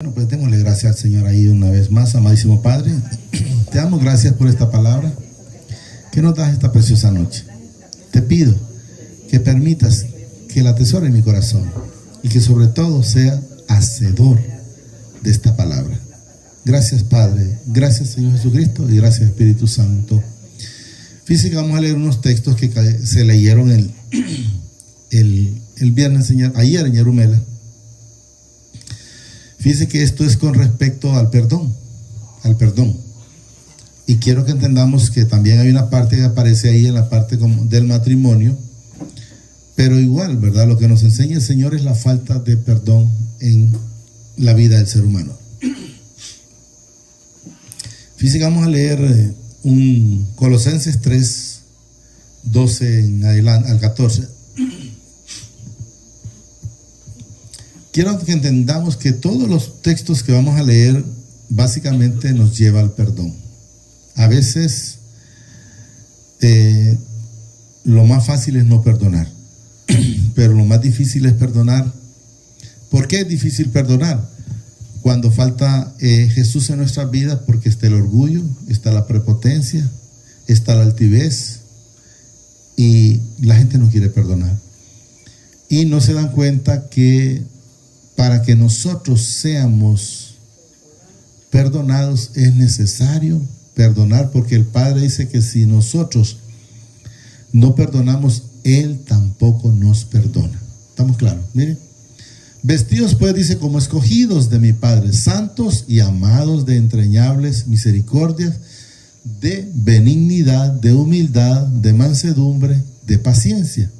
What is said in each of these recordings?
Bueno, pues démosle gracias al Señor ahí una vez más, amadísimo Padre. Te damos gracias por esta palabra que nos das esta preciosa noche. Te pido que permitas que la atesore en mi corazón y que sobre todo sea hacedor de esta palabra. Gracias, Padre. Gracias, Señor Jesucristo, y gracias, Espíritu Santo. Fíjense que vamos a leer unos textos que se leyeron el viernes, ayer en Yarumela. Fíjense que esto es con respecto al perdón. Y quiero que entendamos que también hay una parte que aparece ahí en la parte del matrimonio, pero igual, ¿verdad? Lo que nos enseña el Señor es la falta de perdón en la vida del ser humano. Fíjense que vamos a leer Colosenses 3, 12 en adelante, al 14. Quiero que entendamos que todos los textos que vamos a leer básicamente nos lleva al perdón. A veces lo más fácil es no perdonar, pero lo más difícil es perdonar. ¿Por qué es difícil perdonar? Cuando falta Jesús en nuestras vidas, porque está el orgullo, está la prepotencia, está la altivez y la gente no quiere perdonar. Y no se dan cuenta que para que nosotros seamos perdonados es necesario perdonar, porque el Padre dice que si nosotros no perdonamos, Él tampoco nos perdona. ¿Estamos claros? Miren. Vestidos pues, dice, como escogidos de mi Padre, santos y amados de entrañables misericordias, de benignidad, de humildad, de mansedumbre, de paciencia.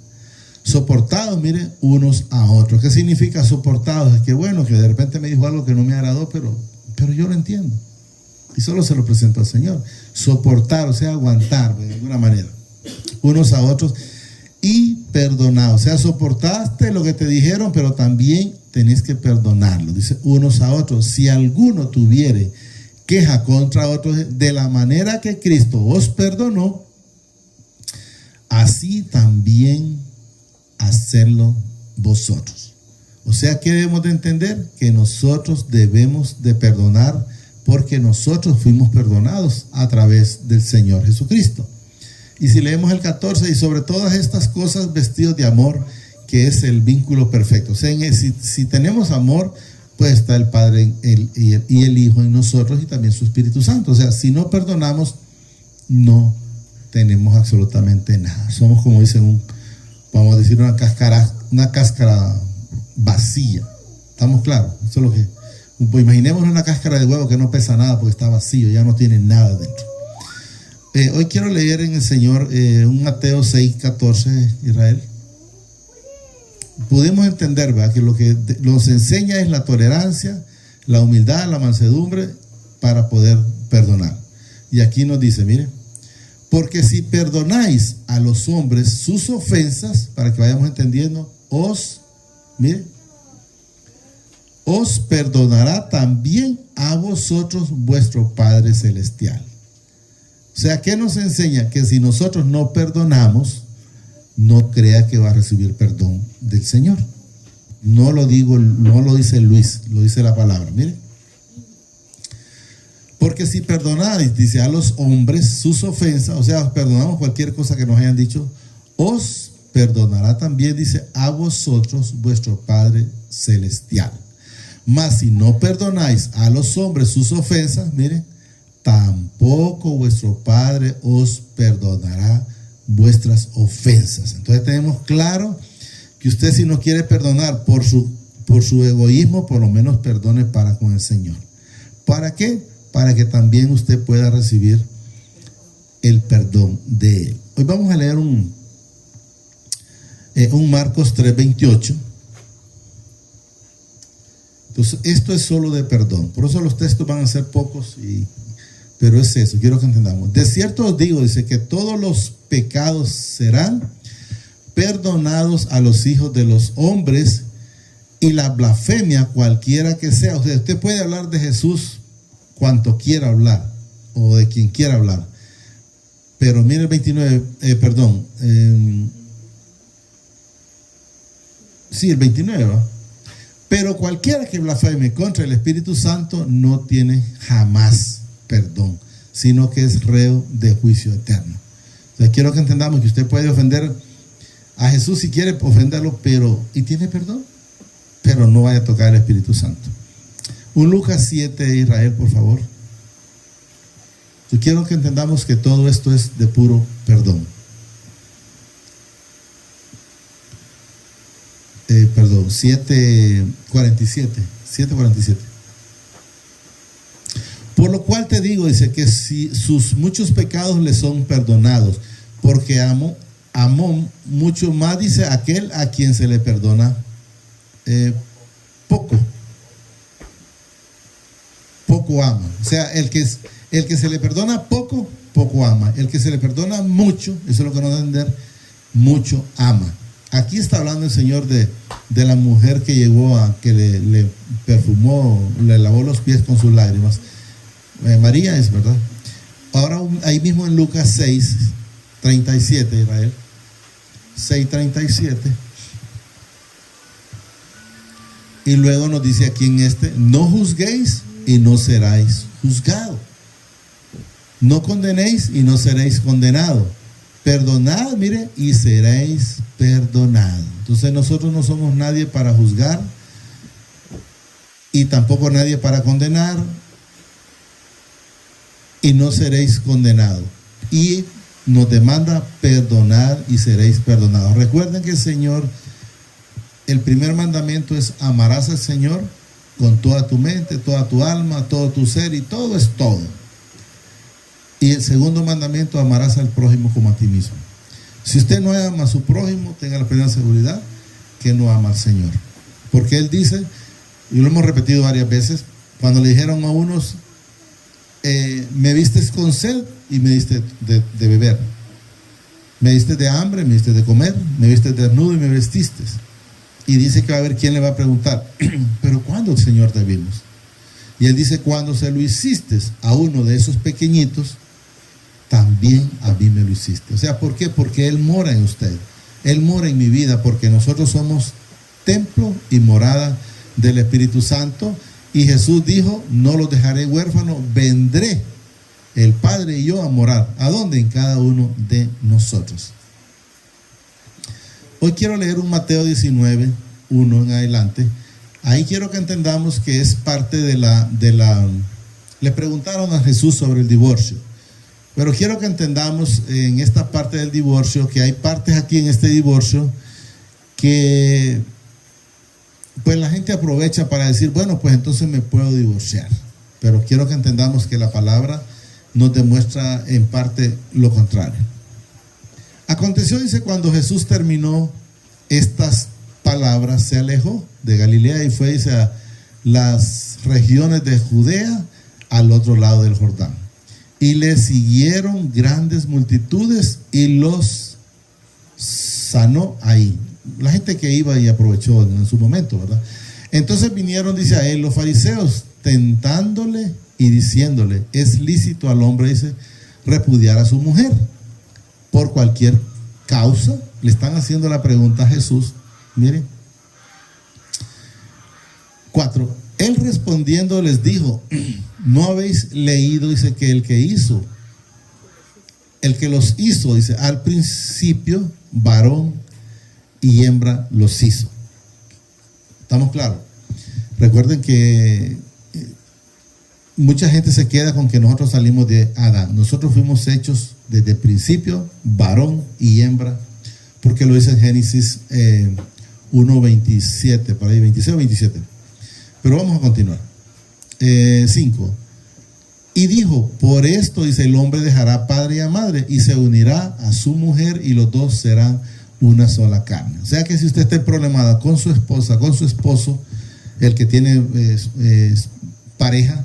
Soportados, miren, unos a otros. ¿Qué significa soportados? Es que bueno, que de repente me dijo algo que no me agradó, pero yo lo entiendo. Y solo se lo presento al Señor. Soportar, o sea, aguantar, de alguna manera. Unos a otros. Y perdonados. O sea, soportaste lo que te dijeron, pero también tenés que perdonarlo. Dice, unos a otros. Si alguno tuviere queja contra otros, de la manera que Cristo os perdonó, así también hacerlo vosotros. O sea, ¿qué debemos de entender? Que nosotros debemos de perdonar porque nosotros fuimos perdonados a través del Señor Jesucristo. Y si leemos el 14, y sobre todas estas cosas vestidos de amor, que es el vínculo perfecto. O sea, si tenemos amor, pues está el Padre y el Hijo en nosotros y también su Espíritu Santo. O sea, si no perdonamos, no tenemos absolutamente nada. Somos, como dicen, vamos a decir, una cáscara vacía. ¿Estamos claros? Eso es lo que... Pues imaginemos una cáscara de huevo que no pesa nada porque está vacío, ya no tiene nada dentro. Hoy quiero leer en el Señor un Mateo 6, 14, Israel. Pudimos entender, ¿verdad?, que lo que nos enseña es la tolerancia, la humildad, la mansedumbre para poder perdonar. Y aquí nos dice, miren, porque si perdonáis a los hombres sus ofensas, para que vayamos entendiendo, os perdonará también a vosotros vuestro Padre Celestial. O sea, ¿qué nos enseña? Que si nosotros no perdonamos, no crea que va a recibir perdón del Señor. No lo dice Luis, lo dice la palabra. Miren. Porque si perdonáis, dice, a los hombres sus ofensas, o sea, perdonamos cualquier cosa que nos hayan dicho, os perdonará también, dice, a vosotros vuestro Padre Celestial. Mas si no perdonáis a los hombres sus ofensas, miren, tampoco vuestro Padre os perdonará vuestras ofensas. Entonces tenemos claro que usted, si no quiere perdonar por su egoísmo, por lo menos perdone para con el Señor. ¿Para qué? Para que también usted pueda recibir el perdón de Él. Hoy vamos a leer un Marcos 3:28. Entonces, esto es solo de perdón. Por eso los textos van a ser pocos, pero es eso, quiero que entendamos. De cierto os digo, dice, que todos los pecados serán perdonados a los hijos de los hombres, y la blasfemia cualquiera que sea. O sea, usted puede hablar de Jesús cuanto quiera hablar, o de quien quiera hablar. Pero mire el 29, el 29, ¿va? Pero cualquiera que blasfeme contra el Espíritu Santo no tiene jamás perdón, sino que es reo de juicio eterno. Entonces quiero que entendamos que usted puede ofender a Jesús si quiere ofenderlo, y tiene perdón, pero no vaya a tocar el Espíritu Santo. Un Lucas 7 de Israel, por favor. Yo quiero que entendamos que todo esto es de puro perdón. 7:47. Por lo cual te digo, dice, que si sus muchos pecados le son perdonados, porque amó mucho más, dice, aquel a quien se le perdona poco ama. O sea, el que se le perdona poco ama. El que se le perdona mucho, eso es lo que nos da a entender, mucho ama. Aquí está hablando el Señor de la mujer que llegó que le perfumó, le lavó los pies con sus lágrimas. María es, ¿verdad? Ahora ahí mismo en Lucas 6:37, Israel. 6:37. Y luego nos dice aquí en no juzguéis y no seréis juzgados. No condenéis y no seréis condenados. Perdonad, mire, y seréis perdonados. Entonces nosotros no somos nadie para juzgar y tampoco nadie para condenar, y no seréis condenados. Y nos demanda perdonad y seréis perdonados. Recuerden que el Señor, el primer mandamiento es: amarás al Señor con toda tu mente, toda tu alma, todo tu ser, y todo es todo. Y el segundo mandamiento: amarás al prójimo como a ti mismo. Si usted no ama a su prójimo, tenga la plena seguridad que no ama al Señor. Porque Él dice, y lo hemos repetido varias veces, cuando le dijeron a unos, me vistes con sed y me diste de beber. Me diste de hambre, me diste de comer, me viste desnudo y me vestiste. Y dice que va a haber quien le va a preguntar, pero ¿cuándo, Señor, te vimos? Y Él dice, cuando se lo hiciste a uno de esos pequeñitos, también a mí me lo hiciste. O sea, ¿por qué? Porque Él mora en usted. Él mora en mi vida, porque nosotros somos templo y morada del Espíritu Santo. Y Jesús dijo, no los dejaré huérfanos, vendré el Padre y yo a morar. ¿A dónde? En cada uno de nosotros. Hoy quiero leer un Mateo 19:1 en adelante. Ahí quiero que entendamos que es parte de la... Le preguntaron a Jesús sobre el divorcio. Pero quiero que entendamos en esta parte del divorcio, que hay partes aquí en este divorcio que pues la gente aprovecha para decir, bueno, pues entonces me puedo divorciar. Pero quiero que entendamos que la palabra nos demuestra en parte lo contrario. Aconteció, dice, cuando Jesús terminó estas palabras, se alejó de Galilea y fue, dice, a las regiones de Judea, al otro lado del Jordán. Y le siguieron grandes multitudes y los sanó ahí. La gente que iba y aprovechó en su momento, ¿verdad? Entonces vinieron, dice, a él los fariseos, tentándole y diciéndole, es lícito al hombre, dice, repudiar a su mujer por cualquier causa. Le están haciendo la pregunta a Jesús. Miren. 4. Él respondiendo les dijo, ¿no habéis leído, dice, que el que los hizo, dice, al principio, varón y hembra los hizo? ¿Estamos claros? Recuerden que mucha gente se queda con que nosotros salimos de Adán. Nosotros fuimos hechos desde el principio, varón y hembra, porque lo dice en Génesis 1:27, para ahí, 26 o 27. Pero vamos a continuar. 5. Y dijo, por esto, dice, el hombre dejará padre y a madre y se unirá a su mujer y los dos serán una sola carne. O sea que si usted está problemada con su esposa, con su esposo, el que tiene pareja,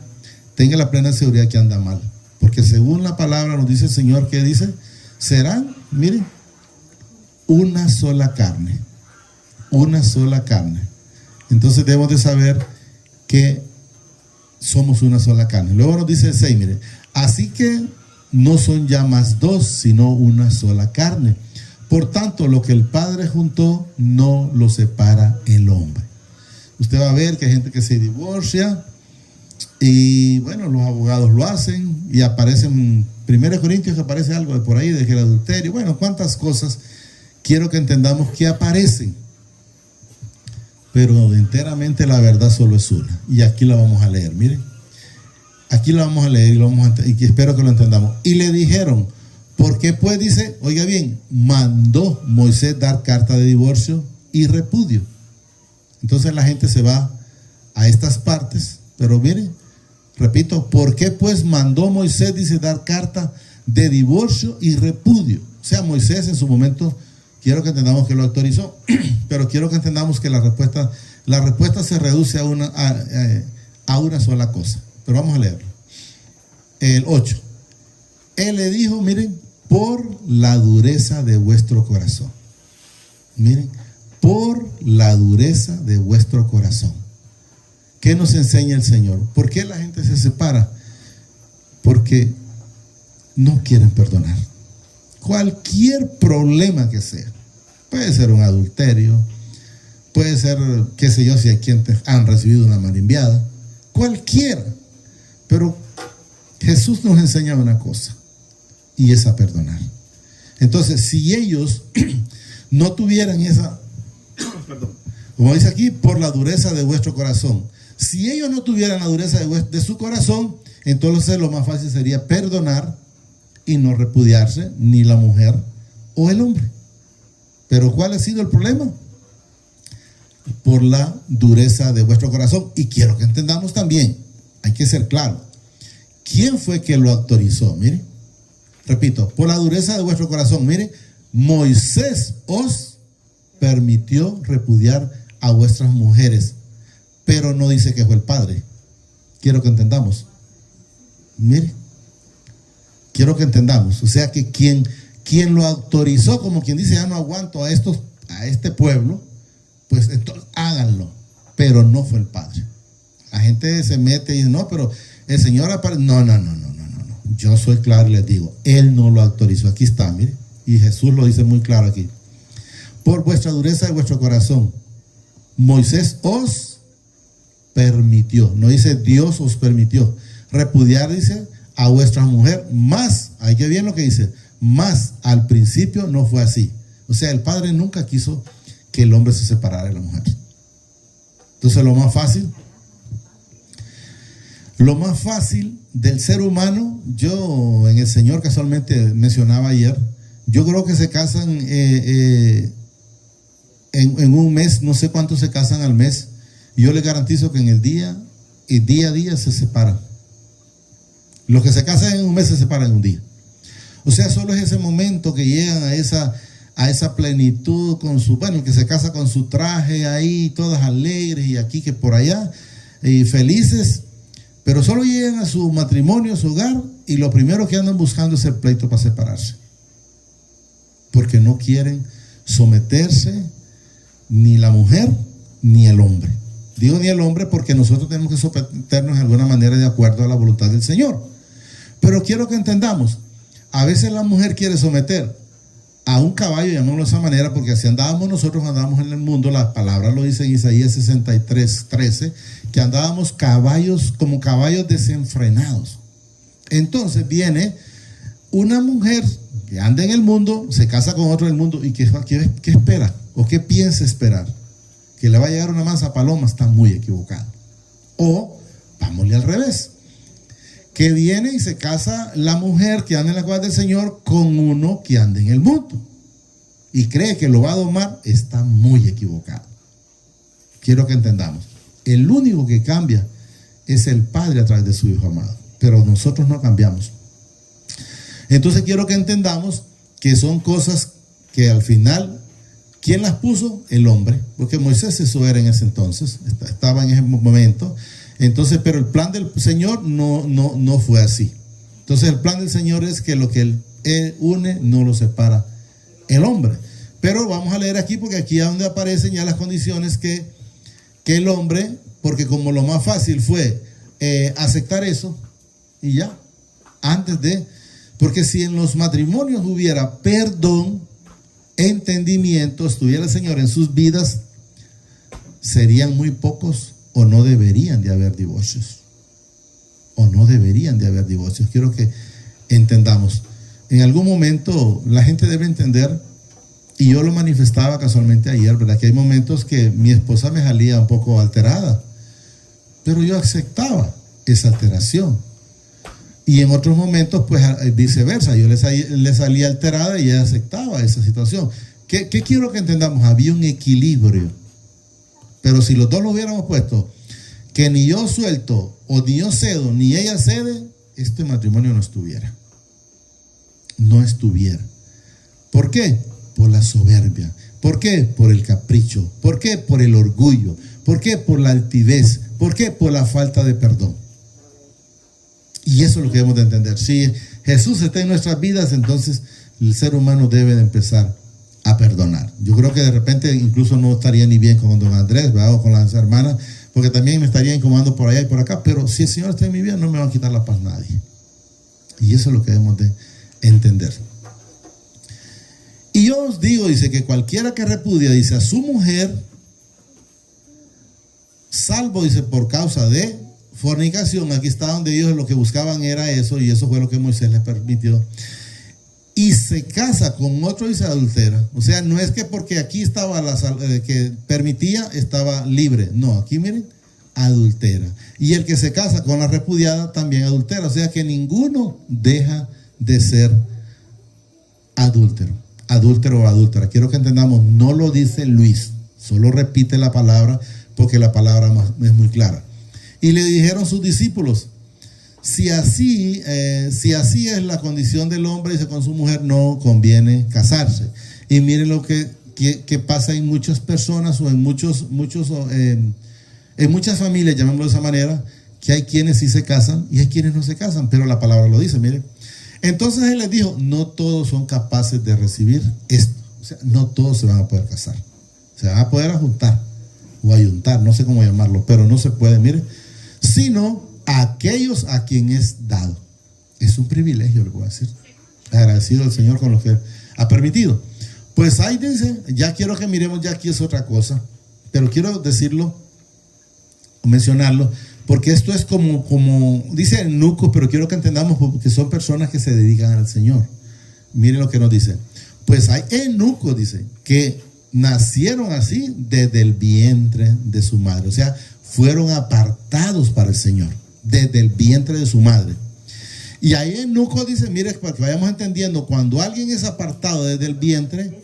tenga la plena seguridad que anda mal. Porque según la palabra nos dice el Señor, que dice, serán, miren, una sola carne. Una sola carne. Entonces debemos de saber que somos una sola carne. Luego nos dice el 6, mire, así que no son ya más dos, sino una sola carne. Por tanto, lo que el Padre juntó, no lo separa el hombre. usted va a ver que hay gente que se divorcia y bueno, los abogados lo hacen y aparecen, en 1 Corintios que aparece algo de por ahí, de que el adulterio, bueno, cuántas cosas quiero que entendamos que aparecen, pero enteramente la verdad solo es una, y aquí la vamos a leer, miren, aquí la vamos a leer y espero que lo entendamos. Y le dijeron, ¿por qué pues? Dice, oiga bien, mandó Moisés dar carta de divorcio y repudio. Entonces la gente se va a estas partes, pero miren, repito, ¿por qué pues mandó Moisés, dice, dar carta de divorcio y repudio? O sea, Moisés en su momento, quiero que entendamos que lo autorizó, pero quiero que entendamos que la respuesta se reduce a una sola cosa. Pero vamos a leerlo. El 8. Él le dijo, miren, por la dureza de vuestro corazón. Miren, por la dureza de vuestro corazón. ¿Qué nos enseña el Señor? ¿Por qué la gente se separa? Porque no quieren perdonar. Cualquier problema que sea. Puede ser un adulterio, puede ser, qué sé yo, si hay quienes han recibido una malimbiada, cualquiera. Pero Jesús nos enseña una cosa, y es a perdonar. Entonces, si ellos no tuvieran esa, como dice aquí, por la dureza de vuestro corazón, si ellos no tuvieran la dureza de su corazón, entonces lo más fácil sería perdonar y no repudiarse ni la mujer o el hombre. Pero ¿cuál ha sido el problema? Por la dureza de vuestro corazón. Y quiero que entendamos también, hay que ser claro, ¿quién fue que lo autorizó? Mire, repito, por la dureza de vuestro corazón. Mire, Moisés os permitió repudiar a vuestras mujeres, pero no dice que fue el padre. Quiero que entendamos. Mire, quiero que entendamos. O sea que quien lo autorizó, como quien dice, ya no aguanto a este pueblo, pues entonces háganlo, pero no fue el padre. La gente se mete y dice, no, pero el Señor aparece. No. Yo soy claro y les digo, Él no lo autorizó. Aquí está, mire. Y Jesús lo dice muy claro aquí. Por vuestra dureza de vuestro corazón, Moisés os permitió. No dice Dios os permitió. Repudiar, dice, a vuestra mujer. Más, hay que ver lo que dice. Más al principio no fue así. O sea, el padre nunca quiso que el hombre se separara de la mujer. Entonces lo más fácil del ser humano, yo en el Señor casualmente mencionaba ayer, yo creo que se casan en un mes, no sé cuántos se casan al mes, y yo les garantizo que en el día a día se separan. Los que se casan en un mes se separan en un día. O sea, solo es ese momento que llegan a esa plenitud con el que se casa con su traje ahí, todas alegres y aquí que por allá, y felices. Pero solo llegan a su matrimonio, a su hogar, y lo primero que andan buscando es el pleito para separarse. Porque no quieren someterse ni la mujer ni el hombre. Digo ni el hombre porque nosotros tenemos que someternos de alguna manera de acuerdo a la voluntad del Señor. Pero quiero que entendamos, a veces la mujer quiere someter a un caballo, llamémoslo de esa manera, porque así andábamos nosotros, andábamos en el mundo, la palabra lo dice en Isaías 63:13, que andábamos como caballos desenfrenados. Entonces viene una mujer que anda en el mundo, se casa con otro del mundo, y ¿qué espera? ¿O qué piensa esperar? Que le va a llegar una mansa paloma. Está muy equivocado. O, vámosle al revés, que viene y se casa la mujer que anda en la cosas del Señor con uno que anda en el mundo y cree que lo va a domar. Está muy equivocado. Quiero que entendamos, el único que cambia es el Padre a través de su Hijo amado, pero nosotros no cambiamos. Entonces quiero que entendamos que son cosas que al final, ¿quién las puso? El hombre, porque Moisés eso era en ese entonces, estaba en ese momento. Entonces, pero el plan del Señor no fue así. Entonces el plan del Señor es que lo que Él une no lo separa el hombre. Pero vamos a leer aquí, porque aquí es donde aparecen ya las condiciones que el hombre, porque como lo más fácil fue aceptar eso y ya, porque si en los matrimonios hubiera perdón, entendimiento, estuviera el Señor en sus vidas, serían muy pocos o no deberían de haber divorcios. O no deberían de haber divorcios. Quiero que entendamos. En algún momento la gente debe entender, y yo lo manifestaba casualmente ayer, ¿verdad? Que hay momentos que mi esposa me salía un poco alterada, pero yo aceptaba esa alteración. Y en otros momentos, pues viceversa, yo le salía alterada y ella aceptaba esa situación. ¿Qué quiero que entendamos? Había un equilibrio. Pero si los dos lo hubiéramos puesto, que ni yo suelto, o ni yo cedo, ni ella cede, este matrimonio no estuviera. No estuviera. ¿Por qué? Por la soberbia. ¿Por qué? Por el capricho. ¿Por qué? Por el orgullo. ¿Por qué? Por la altivez. ¿Por qué? Por la falta de perdón. Y eso es lo que debemos de entender. Si Jesús está en nuestras vidas, entonces el ser humano debe de empezar a perdonar. Yo creo que de repente incluso no estaría ni bien con don Andrés, ¿verdad? O con las hermanas, porque también me estaría incomodando por allá y por acá, pero si el Señor está en mi vida, no me va a quitar la paz nadie. Y eso es lo que debemos de entender. Y yo os digo, dice, que cualquiera que repudia, dice, a su mujer, salvo, dice, por causa de fornicación, aquí está donde ellos lo que buscaban era eso, y eso fue lo que Moisés les permitió, y se casa con otro y se adultera. O sea, no es que porque aquí estaba que permitía, estaba libre. No, aquí miren, adultera. Y el que se casa con la repudiada también adultera. O sea que ninguno deja de ser adúltero. Adúltero o adúltera. Quiero que entendamos, no lo dice Luis, solo repite la palabra porque la palabra es muy clara. Y le dijeron sus discípulos, si así es la condición del hombre, dice, con su mujer no conviene casarse. Y miren lo que pasa en muchas personas o en en muchas familias, llamémoslo de esa manera, que hay quienes sí se casan y hay quienes no se casan, pero la palabra lo dice, miren. Entonces él les dijo, no todos son capaces de recibir esto. O sea, no todos se van a poder casar. Se van a poder ajuntar o ayuntar, no sé cómo llamarlo, pero no se puede, miren, sino a aquellos a quien es dado. Es un privilegio, le voy a decir. Agradecido al Señor con lo que ha permitido. Pues ahí dice, ya quiero que miremos, ya aquí es otra cosa, pero quiero decirlo, mencionarlo, porque esto es como dice eunucos, pero quiero que entendamos que son personas que se dedican al Señor. Miren lo que nos dice. Pues hay eunucos, dice, que nacieron así desde el vientre de su madre. O sea, fueron apartados para el Señor desde el vientre de su madre. Y ahí eunucos dice, mire, para que vayamos entendiendo, cuando alguien es apartado desde el vientre,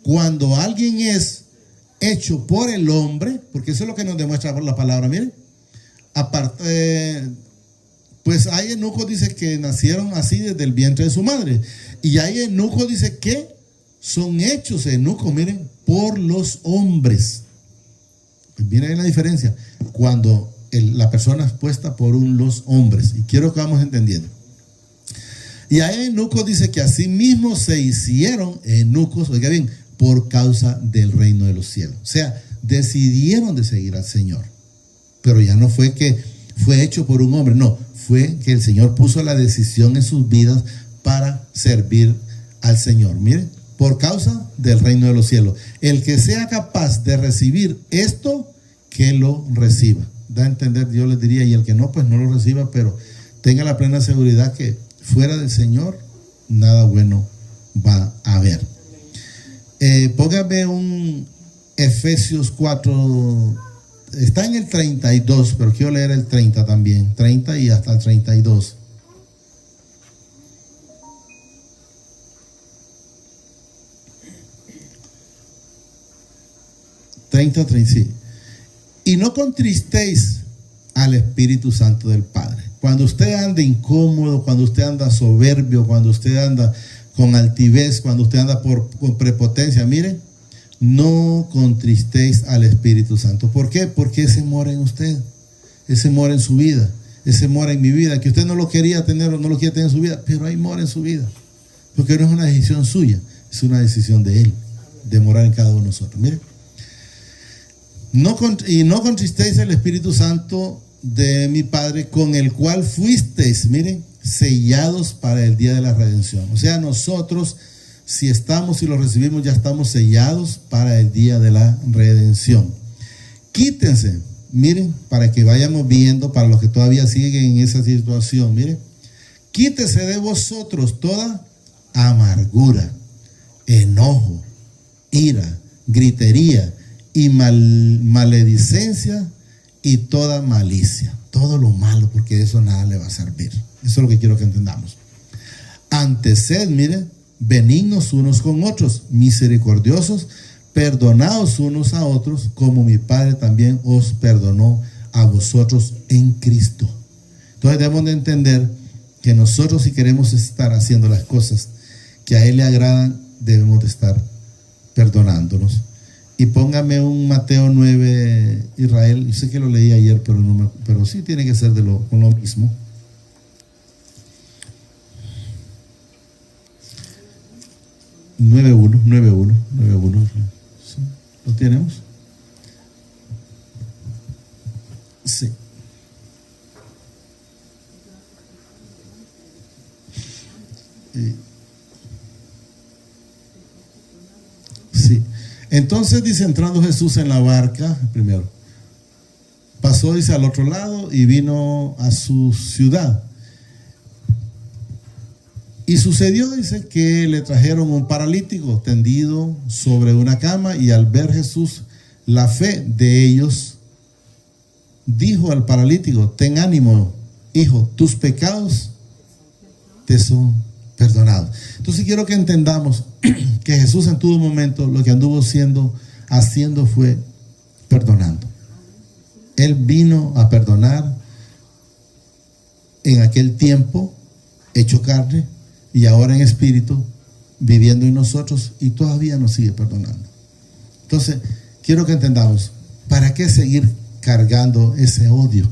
cuando alguien es hecho por el hombre, porque eso es lo que nos demuestra por la palabra, miren, pues hay eunucos dice que nacieron así desde el vientre de su madre, y hay eunucos dice que son hechos eunucos, miren, por los hombres. Miren la diferencia cuando la persona es puesta por los hombres, y quiero que vamos entendiendo. Y hay eunucos dice que así mismo se hicieron eunucos, oiga bien, por causa del reino de los cielos. O sea, decidieron de seguir al Señor. Pero ya no fue que fue hecho por un hombre, no, fue que el Señor puso la decisión en sus vidas para servir al Señor. Miren, por causa del reino de los cielos. El que sea capaz de recibir esto, que lo reciba. Da a entender, yo les diría, y el que no, pues no lo reciba, pero tenga la plena seguridad que fuera del Señor, nada bueno va a haber. Póngame un Efesios 4, está en el 32, pero quiero leer el 30 también, 30 y hasta el 32. Sí. Y no contristéis al Espíritu Santo del Padre. Cuando usted anda incómodo, cuando usted anda soberbio, cuando usted anda con altivez, cuando usted anda con prepotencia, mire, no contristéis al Espíritu Santo. ¿Por qué? Porque ese mora en usted, ese mora en su vida, ese mora en mi vida, que usted no lo quería tener o no lo quiere tener en su vida, pero ahí mora en su vida, porque no es una decisión suya, es una decisión de Él, de morar en cada uno de nosotros. Mire, no contristéis al Espíritu Santo de mi Padre, con el cual fuisteis, miren, sellados para el día de la redención. O sea, nosotros, si estamos y lo recibimos, ya estamos sellados para el día de la redención. Quítense, miren, para que vayamos viendo, para los que todavía siguen en esa situación, miren, quítese de vosotros toda amargura, enojo, ira, gritería y maledicencia y toda malicia, todo lo malo, porque de eso nada le va a servir. Eso es lo que quiero que entendamos. Antes sed, miren, benignos unos con otros, misericordiosos, perdonaos unos a otros, como mi Padre también os perdonó a vosotros en Cristo. Entonces debemos de entender que nosotros, si queremos estar haciendo las cosas que a Él le agradan, debemos de estar perdonándonos. Y póngame un Mateo 9, Israel. Yo sé que lo leí ayer, pero sí tiene que ser con lo mismo. Nueve uno. ¿Sí? ¿Lo tenemos? Sí. Sí. Entonces dice, entrando Jesús en la barca, primero, pasó, dice, al otro lado y vino a su ciudad. Y sucedió, dice, que le trajeron un paralítico tendido sobre una cama, y al ver Jesús la fe de ellos, dijo al paralítico: ten ánimo, hijo, tus pecados te son perdonados. Entonces quiero que entendamos que Jesús en todo momento lo que anduvo haciendo fue perdonando. Él vino a perdonar en aquel tiempo, hecho carne, y ahora en espíritu, viviendo en nosotros, y todavía nos sigue perdonando. Entonces, quiero que entendamos, ¿para qué seguir cargando ese odio?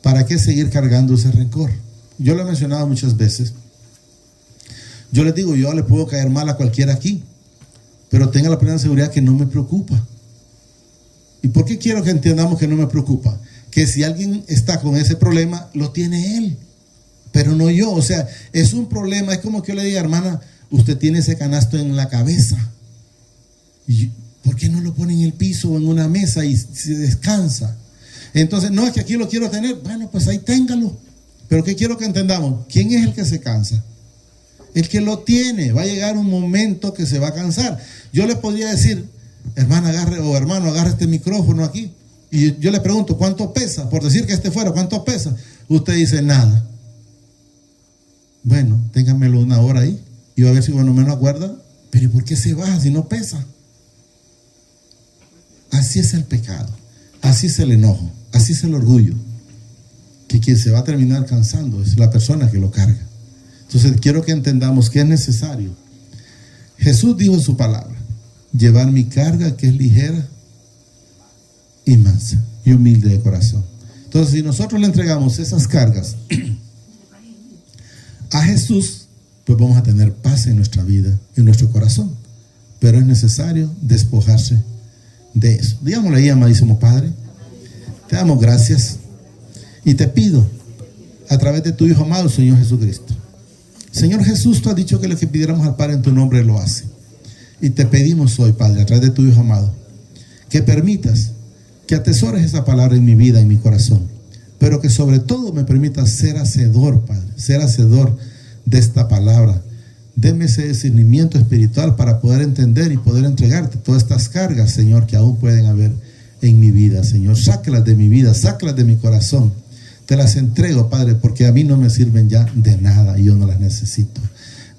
¿Para qué seguir cargando ese rencor? Yo lo he mencionado muchas veces. Yo les digo, yo le puedo caer mal a cualquiera aquí, pero tenga la plena seguridad que no me preocupa. ¿Y por qué quiero que entendamos que no me preocupa? Que si alguien está con ese problema, lo tiene él, pero no yo. O sea, es un problema. Es como que yo le diga, hermana, usted tiene ese canasto en la cabeza, y ¿por qué no lo pone en el piso o en una mesa y se descansa? Entonces, no, es que aquí lo quiero tener. Bueno, pues ahí téngalo. Pero ¿qué quiero que entendamos? ¿Quién es el que se cansa? El que lo tiene. Va a llegar un momento que se va a cansar. Yo le podría decir, hermana, hermano, agarre este micrófono aquí, y yo le pregunto, ¿cuánto pesa? Por decir que este fuera, ¿cuánto pesa? Usted dice, nada. Bueno, téngamelo una hora ahí, y va a ver si bueno me lo acuerda. Pero ¿y por qué se baja si no pesa? Así es el pecado, así es el enojo, así es el orgullo, que quien se va a terminar cansando es la persona que lo carga. Entonces quiero que entendamos que es necesario. Jesús dijo en su palabra: llevar mi carga, que es ligera y mansa y humilde de corazón. Entonces, si nosotros le entregamos esas cargas a Jesús, pues vamos a tener paz en nuestra vida, en nuestro corazón. Pero es necesario despojarse de eso. Digámosle ahí, amadísimo Padre, te damos gracias y te pido, a través de tu Hijo amado, Señor Jesucristo. Señor Jesús, tú has dicho que lo que pidiéramos al Padre en tu nombre lo hace. Y te pedimos hoy, Padre, a través de tu Hijo amado, que permitas que atesores esa palabra en mi vida, en mi corazón, pero que sobre todo me permitas ser hacedor, Padre, ser hacedor de esta palabra. Deme ese discernimiento espiritual para poder entender y poder entregarte todas estas cargas, Señor, que aún pueden haber en mi vida, Señor. Sácalas de mi vida, sácalas de mi corazón. Te las entrego, Padre, porque a mí no me sirven ya de nada y yo no las necesito.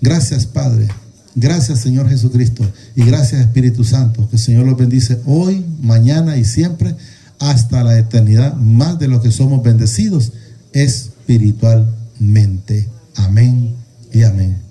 Gracias, Padre. Gracias, Señor Jesucristo. Y gracias, Espíritu Santo. Que el Señor los bendice hoy, mañana y siempre, hasta la eternidad, más de lo que somos bendecidos espiritualmente. Amén y amén.